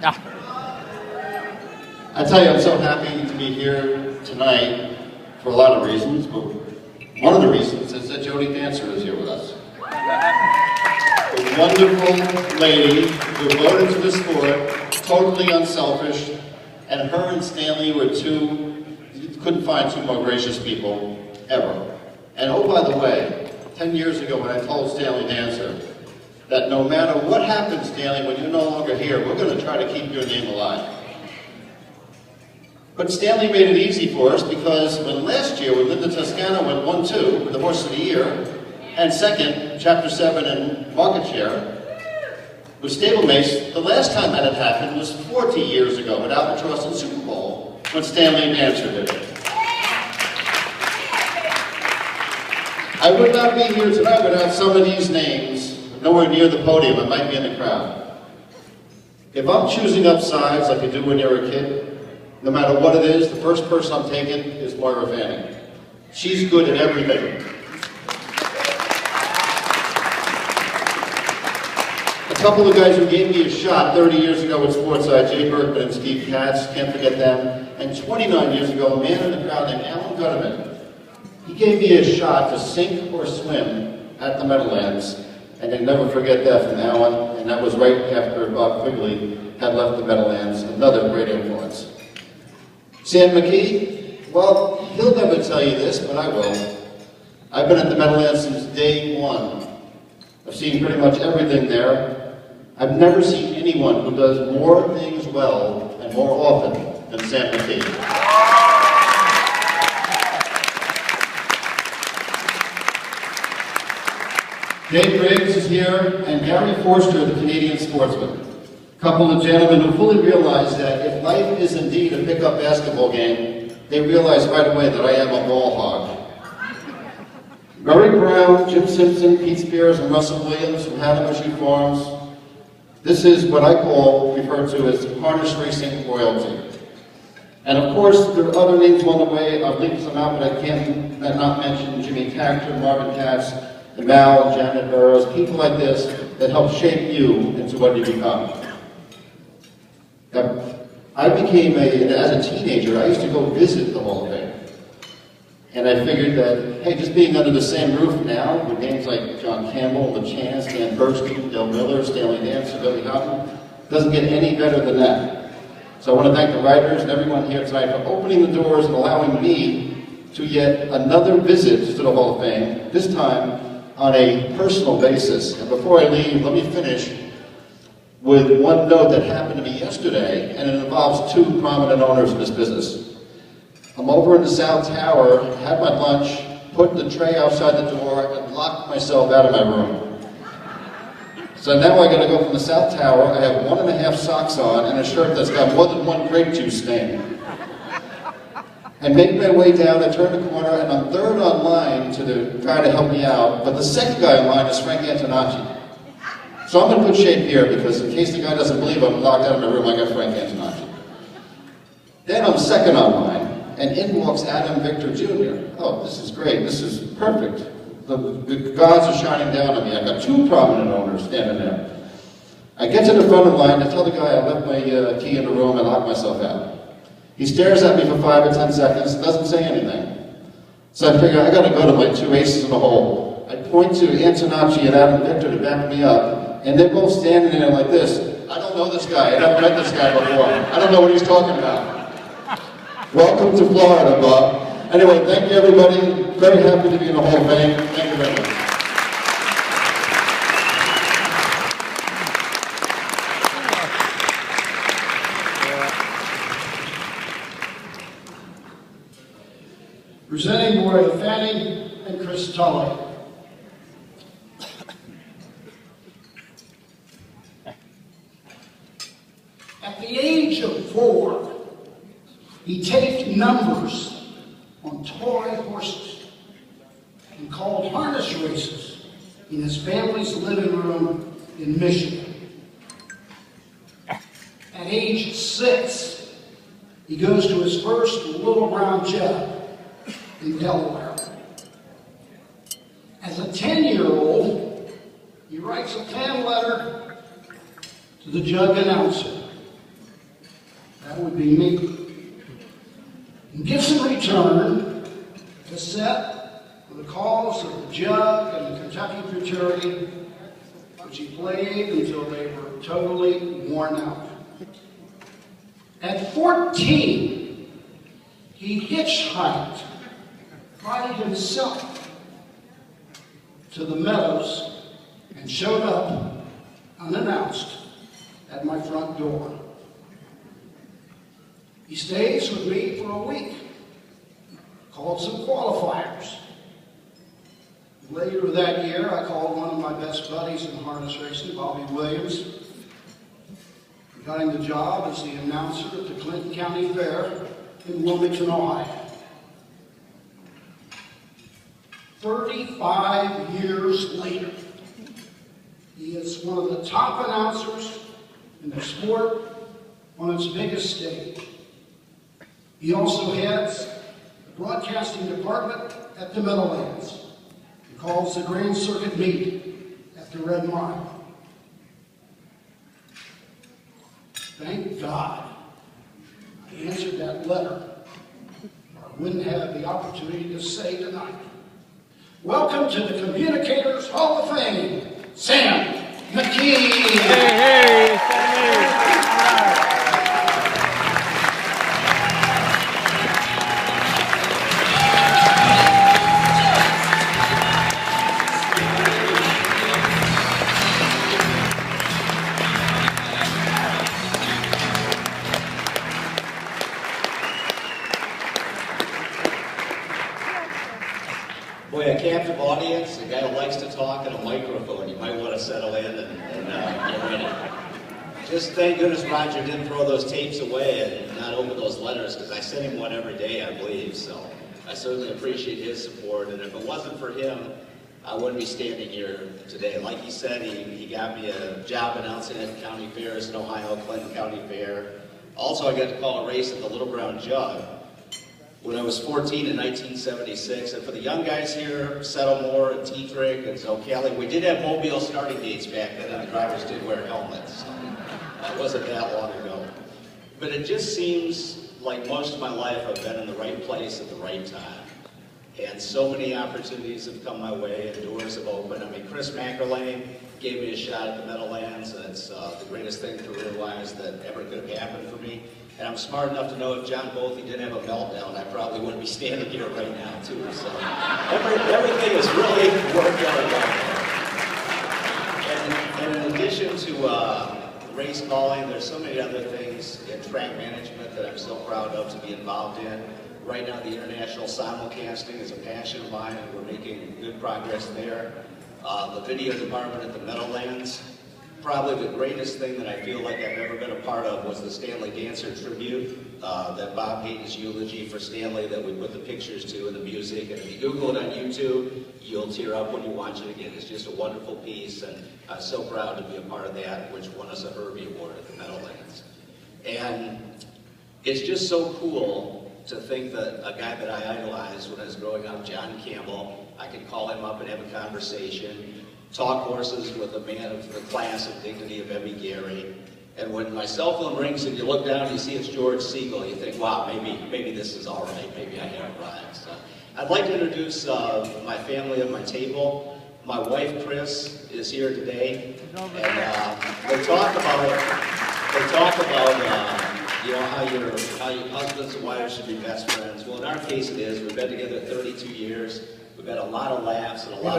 Ah. I tell you, I'm so happy to be here tonight for a lot of reasons, but one of the reasons is that Jody Dancer is here with us. A wonderful lady, devoted to the sport, totally unselfish, and her and Stanley were you couldn't find two more gracious people ever. And oh, by the way, 10 years ago when I told Stanley Dancer that no matter what happens, Stanley, when you're no longer here, we're going to try to keep your name alive. But Stanley made it easy for us because when last year when Linda Toscano went 1-2 with the Horse of the Year, and second, Chapter 7 in market share, with stablemates, the last time that had happened was 40 years ago at Albatross and Super Bowl, when Stanley Dancer did it. I would not be here tonight without some of these names nowhere near the podium. I might be in the crowd. If I'm choosing up sides like you do when you're a kid, no matter what it is, the first person I'm taking is Moira Fanning. She's good at everything. A couple of guys who gave me a shot 30 years ago with Sportside, Jay Berkman and Steve Katz, can't forget them. And 29 years ago, a man in the crowd named Alan Gutterman, he gave me a shot to sink or swim at the Meadowlands. And I'll never forget that from Alan, and that was right after Bob Quigley had left the Meadowlands, another great influence. Sam McKee, well, he'll never tell you this, but I will. I've been at the Meadowlands since day one. I've seen pretty much everything there. I've never seen anyone who does more things well and more often than Sam McKee. Dave Briggs is here, and Gary Forster, the Canadian sportsman. A couple of gentlemen who fully realize that if life is indeed a pickup basketball game, they realize right away that I am a ball hog. Murray Brown, Jim Simpson, Pete Spears, and Russell Williams from Hanabushi Farms. This is what I call, referred to as harness racing royalty. And of course, there are other names along the way. I'll leave some out, but I can't not mention Jimmy Tactor, Marvin Katz, Mal, Janet Burrows, people like this that help shape you into what you become. Now, I became as a teenager, I used to go visit the Hall of Fame. And I figured that, hey, just being under the same roof now, with names like John Campbell, LaChance, Dan Bergstein, Del Miller, Stanley Dancer, Billy Houghton, doesn't get any better than that. So I want to thank the writers and everyone here tonight for opening the doors and allowing me to yet another visit to the Hall of Fame, this time on a personal basis. And before I leave, let me finish with one note that happened to me yesterday, and it involves two prominent owners in this business. I'm over in the South Tower, had my lunch, put the tray outside the door, and locked myself out of my room. So now I gotta go from the South Tower, I have 1.5 socks on, and a shirt that's got more than one grape juice stain. I make my way down, I turn the corner, and I'm third online to the guy to help me out, but the second guy in line is Frank Antonacci. So I'm going to put shape here, because in case the guy doesn't believe I'm locked out of my room, I got Frank Antonacci. Then I'm second online, and in walks Adam Victor Jr. Oh, this is great, this is perfect. The gods are shining down on me. I've got two prominent owners standing there. I get to the front of the line, I tell the guy I left my key in the room and locked myself out. He stares at me for 5 or 10 seconds, doesn't say anything. So I figure I gotta go to my two aces in the hole. I point to Antonacci and Adam Victor to back me up, and they're both standing there like this. I don't know this guy, I never met this guy before. I don't know what he's talking about. Welcome to Florida, Bob. Anyway, thank you everybody. Very happy to be in the Hall of Fame. Thank you very much. Presenting Moira Fanning and Chris Tully. At the age of 4, he taped numbers on toy horses and called harness races in his family's living room in Michigan. At age 6, he goes to his first Little Brown Jug in Delaware. As a 10-year-old, he writes a fan letter to the jug announcer That would be me. In gifts in return, a cassette for the calls of the Jug and the Kentucky Futurity, which he played until they were totally worn out. At 14, he hitchhiked by himself to the Meadows and showed up unannounced at my front door. He stays with me for a week, called some qualifiers. Later that year, I called one of my best buddies in harness racing, Bobby Williams. We got him the job as the announcer at the Clinton County Fair in Wilmington, Ohio. 35 years later, he is one of the top announcers in the sport on its biggest stage. He also heads the broadcasting department at the Meadowlands. He calls the Grand Circuit meet at the Red Mile. Thank God I answered that letter, or I wouldn't have the opportunity to say tonight, welcome to the Communicators Hall of Fame, Sam McKee. Hey, Sammy. Boy, a captive audience, a guy who likes to talk in a microphone. You might want to settle in and get ready. Just thank goodness Roger didn't throw those tapes away and not open those letters, because I sent him one every day, I believe. So I certainly appreciate his support. And if it wasn't for him, I wouldn't be standing here today. Like he said, he got me a job announcing at county fairs in Ohio, Clinton County Fair. Also, I got to call a race at the Little Brown Jug when I was 14 in 1976. And for the young guys here, Settlemore and Tetrick and Zocali, we did have mobile starting gates back then, and the drivers did wear helmets. So it wasn't that long ago. But it just seems like most of my life I've been in the right place at the right time. And so many opportunities have come my way and doors have opened. I mean, Chris McErlane gave me a shot at the Meadowlands, and it's the greatest thing career-wise that ever could have happened for me. And I'm smart enough to know if John Bothy didn't have a meltdown, I probably wouldn't be standing here right now, too. So everything has really worked out well. And in addition to race calling, there's so many other things in track management that I'm so proud of to be involved in. Right now, the international simulcasting is a passion of mine, and we're making good progress there. The video department at the Meadowlands, probably the greatest thing that I feel like I've ever been a part of was the Stanley Dancer tribute, that Bob Hayden's eulogy for Stanley that we put the pictures to and the music. And if you Google it on YouTube, you'll tear up when you watch it again. It's just a wonderful piece, and I'm so proud to be a part of that, which won us a Herbie Award at the Meadowlands. And it's just so cool to think that a guy that I idolized when I was growing up, John Campbell, I could call him up and have a conversation, talk horses with a man of the class and dignity of Emmy Gary. And when my cell phone rings and you look down and you see it's George Siegel, you think, wow, maybe this is all right, maybe I have arrived. So I'd like to introduce my family at my table. My wife, Chris, is here today. And they talk about you know, how your husbands and wives should be best friends. Well, in our case it is. We've been together 32 years. We've had a lot of laughs and a lot